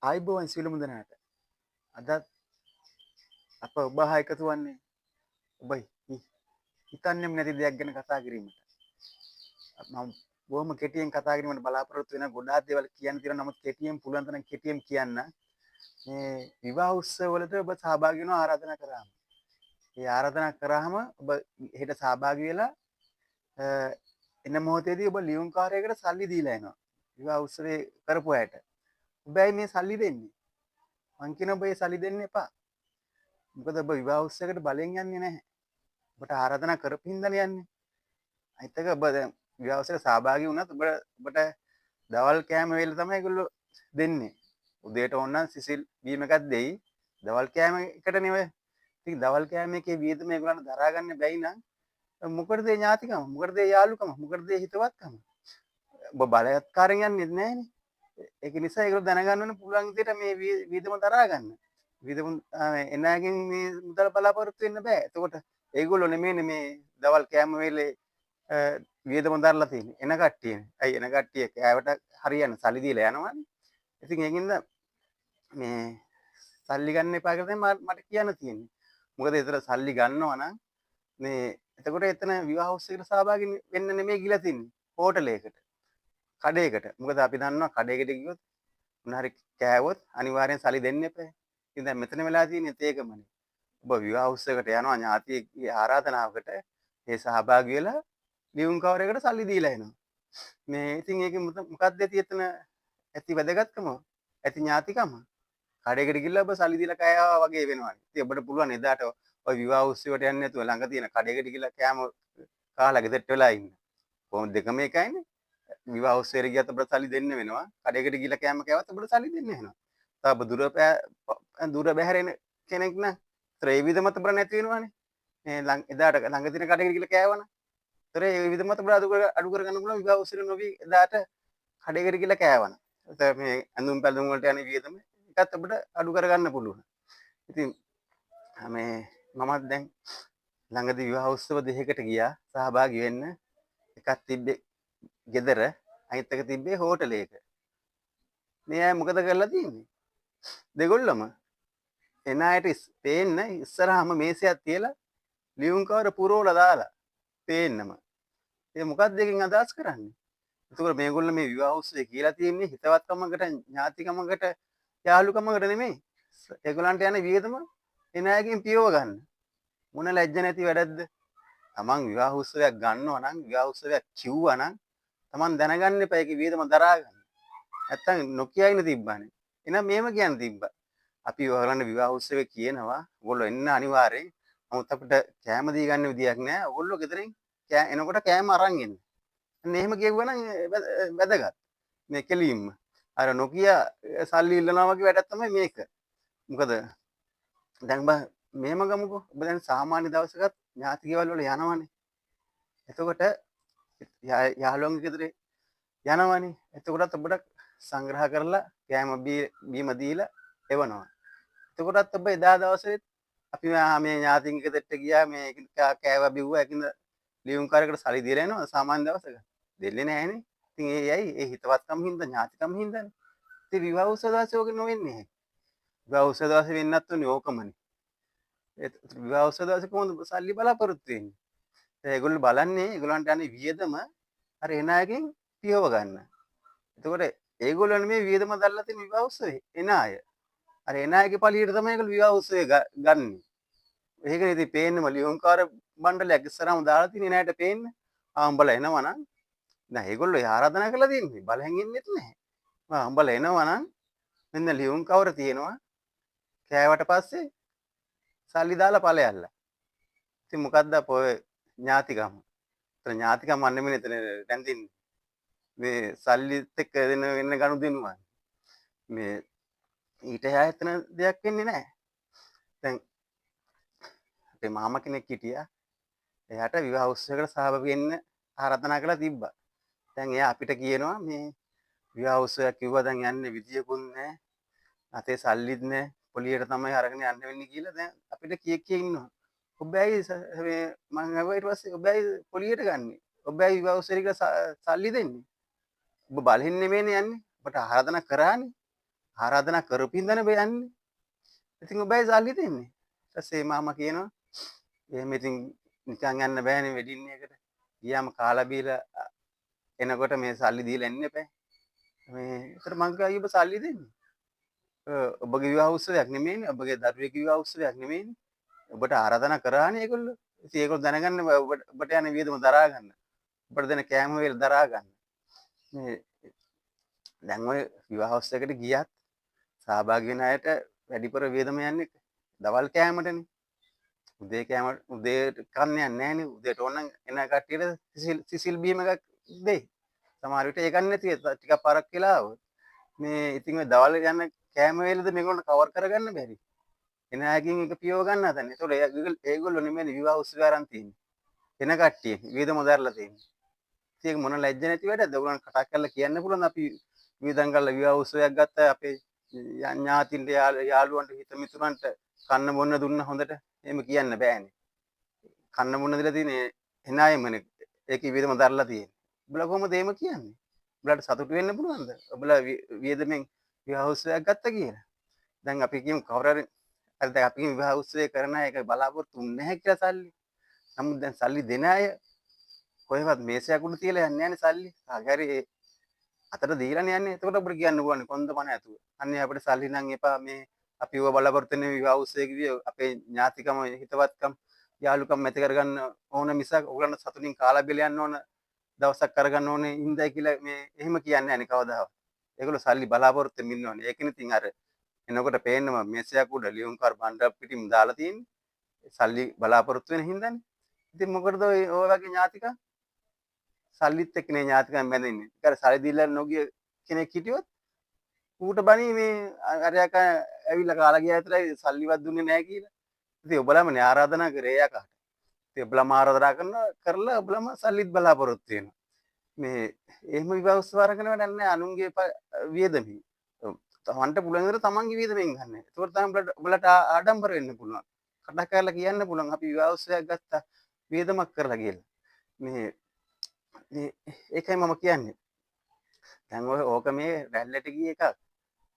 ආයිබෝවන් සියලුම දෙනාට. අදත් අප ඔබ හා එකතු වන්නේ ඔබ හිතන්නෙම නැති දෙයක් ගැන කතා කිරීමට. මම බොහොම කෙටියෙන් කතා කිරීමට බලාපොරොත්තු වෙන ගොඩාක් දේවල් කියන්න තියෙනවා. නමුත් කෙටියෙන් පුළුවන් තරම් කෙටියෙන් කියන්න. මේ විවාහ උත්සව වලට ඔබ සහභාගී වෙනවා ආරාධනා කරාම. ඒ ආරාධනා කරාම ඔබ හෙට සහභාගී වෙලා එන මොහොතේදී ඔබ ලියුම් කාර්යයකට සල්ලි දීලා එනවා. විවාහ උත්සවේ කරපු අයට. ඔබ ඇයි මේ සල්ලි දෙන්නේ? මං කියන ඔබ ඒ සල්ලි දෙන්න එපා. මොකද ඔබ විවාහ උත්සවයකට බලෙන් යන්නේ නැහැ. ඔබට ආරාධනා කරපු හින්දානේ යන්නේ. අනිත් එක ඔබ දැන් විවාහ උත්සවයට සහභාගී වුණත් ඔබට දවල් කෑම වේල තමයි ඒගොල්ලෝ දෙන්නේ. උදේට ඕන නම් සිසිල් බීම එකක් දෙයි. දවල් කෑම එකටනේ ඔය. ඉතින් දවල් කෑම එකේ වියදම ඒගොල්ලන්ට දරා ගන්න බැයි නම් මොකටද ඒ ඥාතිකම? මොකටද ඒ යාළුකම? මොකටද ඒ හිතවත්කම? ඔබ බලයත්කාරයෙන් යන්නේ නැහනේ. ඒක නිසා ඒගොල්ලෝ දැනගන්න ඕනේ පුළුවන් විදිහට මේ වියදම දරා ගන්න. වියදම එනගෙන් මේ මුදල් බලාපොරොත්තු වෙන්න බෑ. එතකොට ඒගොල්ලෝ නෙමෙයිනේ මේ දවල් කෑම වේලේ වියදම දරලා තියෙන්නේ. එන කට්ටියනේ. ඇයි එන කට්ටිය කෑවට හරියන සල්ලි දීලා යනවනේ. ඉතින් ඒකින්ද මේ සල්ලි ගන්න එපා කියලා තමයි මට කියන්න තියෙන්නේ. මොකද ඒතර සල්ලි ගන්නවා නම් මේ එතකොට එතන විවාහ උත්සවයකට සහභාගී වෙන්න නෙමෙයි ගිලා තින්නේ. හෝටලයකට, කඩේකට. මොකද අපි දන්නවා කඩේකට ගියොත් මොන හරි කෑවොත් අනිවාර්යෙන් සල්ලි දෙන්න එපා. ඉතින් දැන් මෙතන වෙලා තියෙන්නේ ඒකමනේ. ඔබ විවාහ උත්සවයකට යනවා ඥාතියෙක්ගේ ආරාධනාවකට ඒ සහභාගී වෙලා ලියුම් කවරයකට සල්ලි දීලා එනවා. මේ ඉතින් ඒකේ මොකක්ද ඇති එතන ඇති වැදගත්කම? ඇති ඥාතිකම? කඩේකට ගිහලා ඔබ සල්ලි දීලා කෑවා වගේ වෙනවනේ. ඉතින් ඔබට පුළුවන් එදාට ඔය විවාහ උත්සවයට යන්නේ නැතුව ළඟ තියෙන කඩේකට ගිහලා කෑම කාලා ගෙදරට වෙලා ඉන්න. කොහොමද දෙකම එකයිනේ. විවාහ උත්සවයට ගියත් ඔබට සල්ලි දෙන්න වෙනවා. කඩේකට ගිහලා කෑම කෑවත් ඔබට සල්ලි දෙන්න වෙනවා. තව ඔබ දුර බැහැර එන කෙනෙක් නම් ඒතර ඒ විදිහමත් ඔබට නැති වෙනවනේ. මේ එදාට ළඟ තියෙන කඩේකට ගිහලා කෑවනම් ඒතර ඒ විදිහමත් ඔබට අඩු කරගන්න පුළුවන් විවාහ උත්සවය නොවි එදාට කඩේකට ගිහලා කෑවනම්. ඒතර මේ ඇඳුම් පැළඳුම් වලට යන වියදම එකත් ඔබට අඩු කරගන්න පුළුවන්. ඉතින් මේ මමත් දැන් ළඟදී විවාහ උත්සව දෙකකට ගියා සහභාගී වෙන්න. එකක් තිබ්බේ ගෙදර, අනිත් එක තිබ්බේ හෝටලයක. මේ අය මොකද කරලා තියෙන්නේ? දෙගොල්ලම එන අයට පේන්න ඉස්සරහම මේසයක් තියලා ලියුම් කවර පුරවලා දාලා පේන්නම. ඒ මොකක්ද එකෙන් අදහස් කරන්නේ? එතකොට මේගොල්ලෝ මේ විවාහ උත්සවය කියලා තියෙන්නේ හිතවත්කමකට, ඥාතිකමකට, යාළුකමකට නෙමෙයි. ඒගොල්ලන්ට යන වියදම එන අයගෙන් පියව ගන්න. මොන ලැජ්ජ නැති වැඩක්ද? තමන් විවාහ උත්සවයක් ගන්නවා නම්, විවාහ උත්සවයක් කිව්වා නම් තමන් දැනගන්න එපා ඒකේ වියදම දරා ගන්න. නැත්තම් නොකිය ඉන්න තිබ්බානේ. එහෙනම් මේව කියන්න තිබ්බා. අපි ඔයගලන්ට විවාහ උත්සවය කියනවා. ඔයගොල්ලෝ එන්න අනිවාර්යෙන්. නමුත් අපිට කෑම දී ගන්න විදියක් නැහැ. ඔයගොල්ලෝ ගෙදරින් එනකොට කෑම අරන් එන්න. අන්න එහෙම කියුවා නම් වැදගත්. මේ කෙලින්ම. අර නොකිය සල්ලි ඉල්ලනවා වගේ වැඩක් තමයි මේක. මොකද දැන් මෙහෙම ගමුකෝ. ඔබ දැන් සාමාන්‍ය දවසකත් ඥාති ගෙවල් වල යනවනේ. එතකොට යාළුවන්ගේ ගෙදර යනවනේ. එතකොටත් ඔබට සංග්‍රහ කරලා කෑම බීම දීලා එවනවා. එතකොටත් ඔබ එදා දවසේ අපි මේ ඥාතින් ගෙදරට ගියා මේ කෑවා බිව්වා ඒකින්ද ලියුම් කාර්යයකට සල්ලි දීලා එනවා සාමාන්‍ය දවසක. දෙන්නේ නැහනේ. ඉතින් ඒ ඇයි? ඒ හිතවත්කම හින්දා ඥාතිකම හින්දානේ. ඉතින් විවාහ උත්සව දවසේ ඕක නොවෙන්නේ. විවාහ උත්සව දවසේ වෙන්නත් උනේ ඕකමනේ. ඒ විවාහ උත්සව දවසේ කොහොමද සල්ලි බලාපොරොත්තු වෙන්නේ? ඒගොල්ලෝ බලන්නේ ඒගොල්ලන්ට යන්නේ වියදම අර එන අයගෙන් පියව ගන්න. එතකොට ඒගොල්ලෝ නෙමෙයි වියදම දැල්ලා තියෙන විවාහ උත්සවේ එන අය. අර එන අයගේ පළියට තමයි ඒගොල්ලෝ විවාහ උත්සවේ ගන්නේ. ඒකනේ ඉතින් පේන්නම ලියුම්කාර මණ්ඩලයක් ඉස්සරහම දාලා තියෙන නෑට පේන්න. උඹලා එනවනම් දැන් ඒගොල්ලෝ ආරාධනා කරලා තියෙන්නේ බලෙන් එන්නෙත් නැහැ. උඹලා එනවනම් මෙන්න ලියුම් කවර තියෙනවා. කෑවට පස්සේ සල්ලි දාලා ඵලයල්ලා. ඉතින් මොකද්ද අපෝ ඥාතිකම? එතන ඥාතිකම නෙමෙයි එතන රැඳින්නේ. මේ සල්ලිත් එක්ක වෙන ගනුදෙනුවක්. මේ ඊට එහා එතන දෙයක් වෙන්නේ නැහැ. දැන් අපේ මාමා කෙනෙක් හිටියා. එයාට විවාහ උත්සවයකට සහභාගී වෙන්න ආරාධනා කරලා තිබ්බා. දැන් එයා අපිට කියනවා මේ විවාහ උත්සවයක් කිව්වා දැන් යන්නේ විදියකුත් නැහැ. අතේ සල්ලිත් නැහැ. පොලියට තමයි අරගෙන යන්න වෙන්නේ කියලා දැන් අපිට කිය ඉන්නවා. ඔබ ඇයි මේ මං අහුවා ඊට පස්සේ ඔබ ඇයි පොලියට ගන්නෙ? ඔබ ඇයි විවාහ උත්සවයකට සල්ලි දෙන්නේ? ඔබ බලෙන් නෙමෙයිනේ යන්නේ. ඔබට ආරාධනා කරානේ. ආරාධනා කරපින්දන බෑ යන්නේ. ඉතින් ඔබයි සල්ලි දෙන්නේ. ඊට පස්සේ මාමා කියනවා එහෙම ඉතින් නිකන් යන්න බෑනේ වෙඩින් එකට. ගියාම කාලා බීලා එනකොට මේ සල්ලි දීලා එන්න එපා. මේ ඒතර මං කිව්වා අයියෝ ඔබ සල්ලි දෙන්නේ. ඔබගේ විවාහ උත්සවයක් නෙමෙයිනේ. ඔබගේ දරුවෙකුගේ විවාහ උත්සවයක් නෙමෙයිනේ. ඔබට ආරාධනා කරානේ ඒගොල්ලෝ. ඉතින් ඒගොල්ලෝ දැනගන්න ඔබට යන වියදම දරා ගන්න. ඔබට දෙන කෑම වේල දරා ගන්න. මේ දැන් ඔය විවාහ උත්සවයකට ගියත් සහභාගී වෙන අයට වැඩිපුර වියදම යන්නේ දවල් කෑමටනේ. උදේ කෑම උදේට කන්න යන්නේ නැහනේ. උදේට ඕන එන කට්ටියට සිසිල් බීම එකක් දෙයි. සමහර විට ඒක නැති ටිකක් පරක් වෙලා આવොත් මේ ඉතින් ඔය දවල් යන කෑම වේලද මේගොල්ලෝ කවර් කරගන්න බැරි. එන අයකින් එක පියව ගන්න හදන්නේ. ඒතකොට ඒගොල්ලෝ නෙමෙයි විවාහ උත්සවය අරන් තියෙන්නේ. එන කට්ටිය වියදම දරලා තියෙන්නේ. ඉතින් ඒක මොන ලැජ්ජ නැති වැඩක්ද? ඔයගොල්ලන් කතා කරලා කියන්න පුළුවන් අපි වියදම් කරලා විවාහ උත්සවයක් ගත්තා අපේ ඥාතින්ට යාළුවන්ට හිත මිතුරන්ට කන්න බොන්න දුන්න හොඳට. එහෙම කියන්න බෑනේ. කන්න බොන්න දීලා තියෙන්නේ එන අයමනේ. ඒකේ වියදම දරලා තියෙන්නේ. උඹලා කොහොමද එහෙම කියන්නේ? උඹලාට සතුටු වෙන්න පුළුවන්ද? උඹලා වියදමෙන් විවාහ උත්සවයක් ගත්තා කියලා. දැන් අපි කියමු කවුරු හරි දැන් අපි විවාහ උත්සවය කරන අය ඒක බලාපොරොත්තු වෙන්නේ නැහැ කියලා සල්ලි. නමුත් දැන් සල්ලි දෙන අය කොහෙවත් මේසයක් උඩ තියලා යන්නේ නැහැනේ සල්ලි. ආගාරේ අතට දීලානේ යන්නේ. එතකොට අපිට කියන්න ඕනේ කොන්ද පණ ඇතුව. අන්නේ අපිට සල්ලි නම් එපා මේ අපි ඔය බලාපොරොත්තු වෙන විවාහ උත්සවයකදී අපේ ඥාතිකම හිතවත්කම් යාළුකම් ඇති කරගන්න ඕන මිසක් ඔයගොල්ලන්ට සතුටින් කාලා බිල යන්න ඕන දවසක් කරගන්න ඕනේ ඉඳයි කියලා මේ එහෙම කියන්නේ නැහැ නේ කවදාවත්. ඒගොල්ලෝ සල්ලි බලාපොරොත්තු වෙමින් ඉන්න ඕනේ. ඒකනේ ඉතින් අර එනකොට පේන්නම මේසයක් උඩ ලියුම් කර බණ්ඩක් පිටින් දාලා තියෙන්නේ. සල්ලි බලාපොරොත්තු වෙන හින්දානේ. ඉතින් මොකටද ඔය වගේ ඥාතිකම් සල්ලිත් එක්කනේ ඥාතිකම් බැඳෙන්නේ. ඒක සල්ලි දීලා නොගිය කෙනෙක් හිටියොත් ඌට බණී මේ අරයක ඇවිල්ලා කාලා ගියා විතරයි සල්ලිවත් දුන්නේ නැහැ කියලා. ඉතින් ඔබලාමනේ ආරාධනා කරේ යකාට. ඉතින් ඔබලාම ආරාධනා කරලා ඔබලාම සල්ලිත් බලාපොරොත්තු වෙනවා. මේ එහෙම විවාහ උත්සව අරගෙන වැඩක් නැහැ අනුන්ගේ වියදමින්. තමන්ට පුළුවන් විතර තමන්ගේ වියදමෙන් ගන්න. ඒකෝර තමයි ඔබලට ආඩම්බර වෙන්න පුළුවන්. කතා කරලා කියන්න පුළුවන් අපි විවාහ උත්සවයක් ගත්තා වියදමක් කරලා කියලා. මේ ඒකයි මම කියන්නේ. දැන් ඔය ඕක මේ රැල්ලට ගිය එකක්.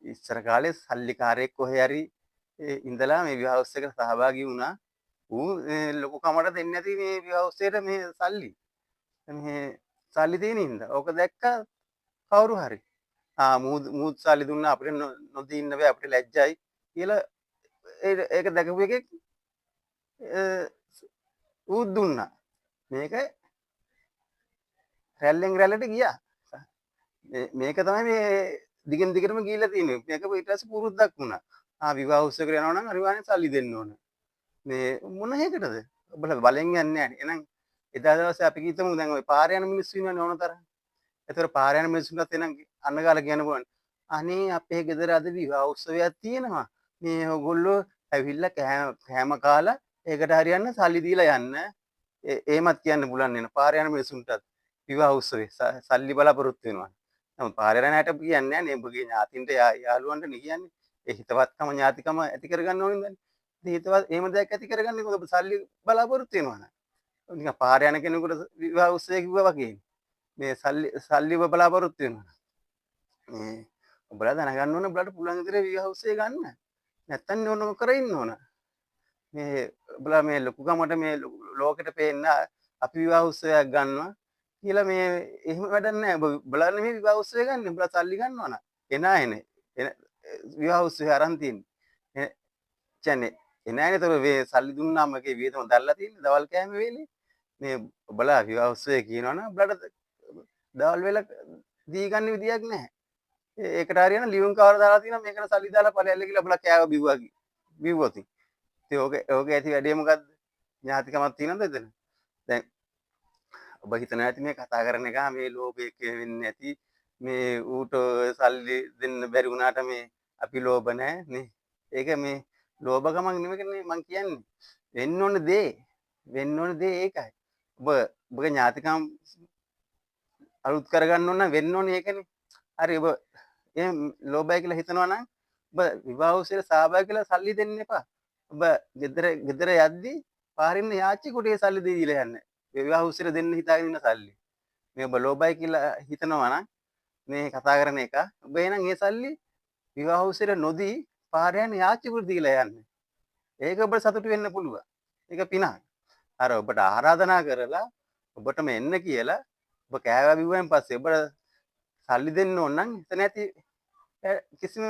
ඉස්සර කාලේ සල්ලිකාරයෙක් කොහේ හරි ඉඳලා මේ විවාහ උත්සවයකට සහභාගී වුණා. ඌ ලොකු කමට දෙන්නේ නැති මේ විවාහ උත්සවයට මේ සල්ලි. මේ සල්ලි තියෙන හින්දා. ඕක දැක්ක කවුරු හරි මූත් සල්ලි දුන්නා අපිට නොදී ඉන්න බෑ අපිට ලැජ්ජයි කියලා ඒක දැකපු එකෙක් ඌ දුන්නා. මේක රැල්ලෙන් රැල්ලට ගියා. මේක තමයි මේ දිගින් දිගටම ගිහිල්ලා තියෙන්නේ. මේක ඊට පස්සේ පුරුද්දක් වුණා. විවාහ උත්සවයකට යනවා නම් අනිවාර්යෙන් සල්ලි දෙන්න ඕන. මේ මොන හේකටද? ඔබලා බලෙන් යන්නේ නැහැ. එහෙනම් එදා දවසේ අපි කිව්වමු දැන් ওই පාර යන මිනිස්සු ඉන්නවනේ ඕන තරම්. ඒතර පාර යන මිනිස්සුන්ට එනම් අන්නගාලා කියන්න පුළුවන්. අනේ අපේ ගෙදර අද විවාහ උත්සවයක් තියෙනවා. මේ ඕගොල්ලෝ ඇවිල්ලා කෑම කාලා ඒකට හරියන්න සල්ලි දීලා යන්න. එහෙමත් කියන්න පුළුවන් නේ. පාර යන මිනිස්සුන්ටත් විවාහ උත්සවේ සල්ලි බලාපොරොත්තු වෙනවා. නමුත් පාර යන අයට කියන්නේ නැහැ නේ. ඔබගේ ඥාතින්ට යාළුවන්ට නේ කියන්නේ. ඒ හිතවත්කම ඥාතිකම ඇති කරගන්න ඕනේ නේද? ඉතින් හිතවත් එහෙම දෙයක් ඇති කරගන්නේ කොහොමද? ඔබ සල්ලි බලාපොරොත්තු වෙනවා නේද? නිකන් පාර යන කෙනෙකුට විවාහ උත්සවය කිව්වා වගේ. මේ සල්ලි ඔබ බලාපොරොත්තු වෙනවා. මේ ඔබලා දැනගන්න ඕන ඔබලාට පුළුවන් විදිහට විවාහ උත්සවය ගන්න. නැත්තම් ඕනම කර ඉන්න ඕන. මේ ඔබලා මේ ලොකුකමට මේ ලෝකෙට පේන්න අපි විවාහ උත්සවයක් ගන්නවා කියලා මේ එහෙම වැඩක් නැහැ. ඔබලා නෙමෙයි විවාහ උත්සවය ගන්න. ඔබලා සල්ලි ගන්නවා නා. එන විවාහ උත්සවය අරන් තියෙන්නේ. කියන්නේ එනෑනේ තොර මේ සල්ලි දුන්නාම ඒකේ වියදම දැල්ලා තියෙන්නේ දවල් කෑම වේලේ. මේ ඔබලා විවාහ උත්සවය කියනවනම් ඔබලාට දවල් වේල දී ගන්න විදියක් නැහැ. ඒකට හරියන ලියුම් කවර දාලා තියෙනවා මේකට සල්ලි දාලා ඵලයල්ල කියලා ඔබලා කෑව බිව්වා බිව්වොත්. ඉතින් ඕක ඇති වැඩේ මොකද්ද? ඥාතිකමක් තියෙනවද එතන? දැන් ඔබ හිතන ඇති මේ කතා කරන එක මේ ලෝභය වෙන්නේ නැති මේ ඌට සල්ලි දෙන්න බැරි වුණාට මේ අපි ලෝභ නැහැ නේ. ඒක මේ ලෝභකමක් නෙමෙයිනේ මං කියන්නේ. වෙන්න ඕන දේ ඒකයි. ඔබගේ ඥාතිකම් අලුත් කරගන්න ඕන නම් වෙන්න ඕනේ ඒකනේ. හරි ඔබ එහෙනම් ලෝභයි කියලා හිතනවා නම් ඔබ විවාහ උත්සවයට සහභාගී කියලා සල්ලි දෙන්න එපා. ඔබ ගෙදර යද්දි පාරින්න යාච්චි කුටියේ සල්ලි දීලා යන්න. විවාහ උත්සවයට දෙන්න හිතාගෙන ඉන්න සල්ලි. මේ ඔබ ලෝභයි කියලා හිතනවා නම් මේ කතා කරන එක ඔබ එහෙනම් ඒ සල්ලි විවාහ උත්සවයට නොදී පාර යන යාචකුට දීලා යන්නේ. ඒක ඔබට සතුටු වෙන්න පුළුවන්. ඒක පිනක්. අර ඔබට ආරාධනා කරලා ඔබටම එන්න කියලා ඔබ කෑවා බිව්වෙන් පස්සේ ඔබට සල්ලි දෙන්න ඕන නම් එතන ඇති කිසිම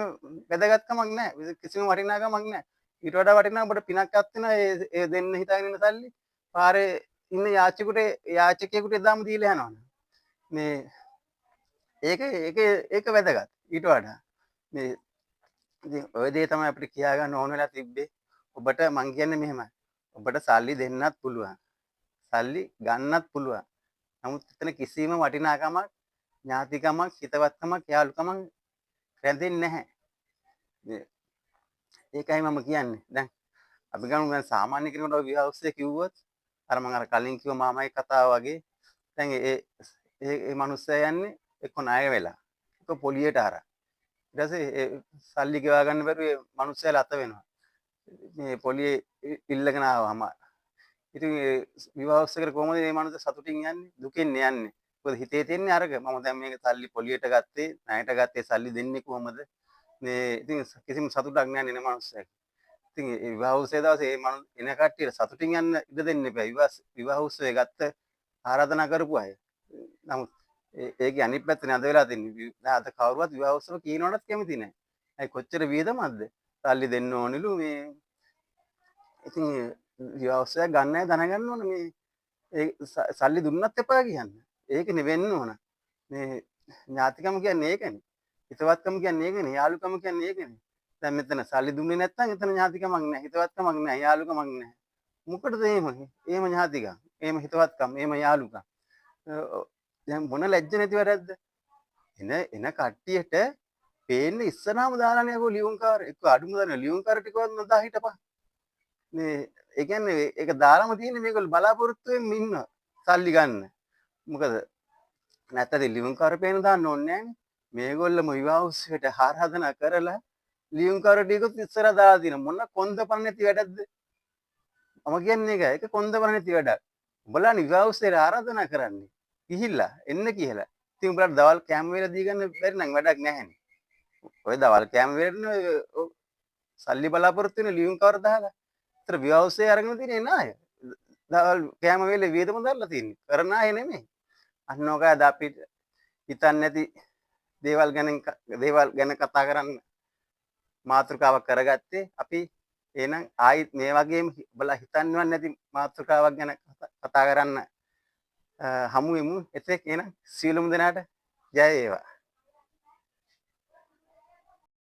වැදගත්කමක් නැහැ. කිසිම වටිනාකමක් නැහැ. ඊට වඩා වටිනා ඔබට පිනක් අත් වෙනවා ඒ දෙන්න හිතාගෙන ඉන්න සල්ලි පාරේ ඉන්න යාචකයෙකුට එදාම දීලා යනවා. මේ ඒක වැදගත්. ඊට වඩා මේ ඉතින් ඔය දේ තමයි අපිට කියා ගන්න ඕන වෙලා තිබ්බේ. ඔබට මං කියන්නේ මෙහෙමයි. ඔබට සල්ලි දෙන්නත් පුළුවන්. සල්ලි ගන්නත් පුළුවන්. නමුත් එතන කිසිම වටිනාකමක්, ඥාතිකමක්, හිතවත්කමක්, යාළුකමක් රැඳෙන්නේ නැහැ. ඒකයි මම කියන්නේ. දැන් අපි ගමු දැන් සාමාන්‍ය කෙනෙකුට විවාහ උත්සවය කිව්වොත් අර මම අර කලින් කිව්ව මාමයි කතාව වගේ දැන් ඒ මනුස්සයා යන්නේ එක්ක ණය වෙලා එක්ක පොලියට අරන් ඊට පස්සේ සල්ලි ගෙවා ගන්න බැරුව ඒ මනුස්සයා ලත වෙනවා මේ පොලියේ ඉල්ලගෙන ආවම ඉතින් විවාහ උත්සවයකට කොහොමද මේ මනුස්සයා සතුටින් යන්නේ දුකෙන් යන්නේ මොකද හිතේ තියෙන්නේ අරක මම දැන් මේක සල්ලි පොලියට ගත්තේ ණයට ගත්තේ සල්ලි දෙන්නේ කොහොමද මේ ඉතින් කිසිම සතුටක් නැහැ නේ මනුස්සයාට ඉතින් ඒ විවාහ උත්සවයේ දවසේ ඒ එන කට්ටියට සතුටින් යන්න ඉඩ දෙන්න එපා. විවාහ උත්සවයේ ගත්ත ආරාධනා කරපු අය. නමුත් ඒකේ අනිත් පැත්තනේ අද වෙලා තින්නේ. දැන් අද කවුරුවත් විවාහ උත්සව කියනවටත් කැමති නැහැ. ඒ කොච්චර වියදමක්ද? සල්ලි දෙන්න ඕනිලු මේ. ඉතින් විවාහ උත්සවයක් ගන්න අය දැනගන්න ඕන මේ ඒ සල්ලි දුන්නත් එපා කියන්නේ. ඒක නෙවෙන්න ඕන. මේ ඥාතිකම කියන්නේ ඒකනේ. හිතවත්කම කියන්නේ ඒකනේ. යාළුකම කියන්නේ ඒකනේ. දැන් මෙතන සල්ලි දුන්නේ නැත්නම් එතන ඥාතිකමක් නැහැ හිතවත්කමක් නැහැ යාළුකමක් නැහැ මොකටද එහෙම ඥාතිකම් එහෙම හිතවත්කම් එහෙම යාළුකම් දැන් මොන ලැජ්ජ නැති වැඩක්ද එන කට්ටියට පේන්න ඉස්සරහම දාලානේ යකෝ ලියුම්කාර එක්ක අඩුම දාන ලියුම්කාර ටිකවත් නොදා හිටපන් මේ ඒ කියන්නේ ඒක දාලාම තියෙන්නේ මේගොල්ලෝ බලාපොරොත්තු වෙමින් ඉන්න සල්ලි ගන්න මොකද නැත්තද ලියුම්කාර පේන දාන්න ඕනේ නැහැ මේගොල්ලම විවාහ උත්සවයට ආරාධනා කරලා ලියුම්කාර ටිකත් ඉස්සර දාලා තියෙන මොන කොන්දපණ නැති වැඩක්ද මම කියන්නේ ඒක කොන්දපණ නැති වැඩක් උඹලා විවාහ උත්සවයට ආරාධනා කරන්නේ ගිහිල්ලා එන්න කියලා ඉතින් උඹලා දවල් කැම වේල දී ගන්න බැරි නම් වැඩක් නැහැනේ ඔය දවල් කැම වේලනේ සල්ලි බලාපොරොත්තු වෙන ලියුම්කාර දාලා ඒතර විවාහ උත්සවය අරගෙන තියෙන්නේ නාය දවල් කැම වේලේ වේදම දාලා තියෙන්නේ කරන අය නෙමෙයි අන්න ඔකද අපි හිතන්නේ නැති දේවල් ගැන කතා කරන්න මාතෘකාවක් කරගත්තේ අපි එහෙනම් ආයිත් මේ වගේම ඔබලා හිතන්නවත් නැති මාතෘකාවක් ගැන කතා කරන්න හමු වෙමු එතෙක් එහෙනම් සියලුම දෙනාට ජය වේවා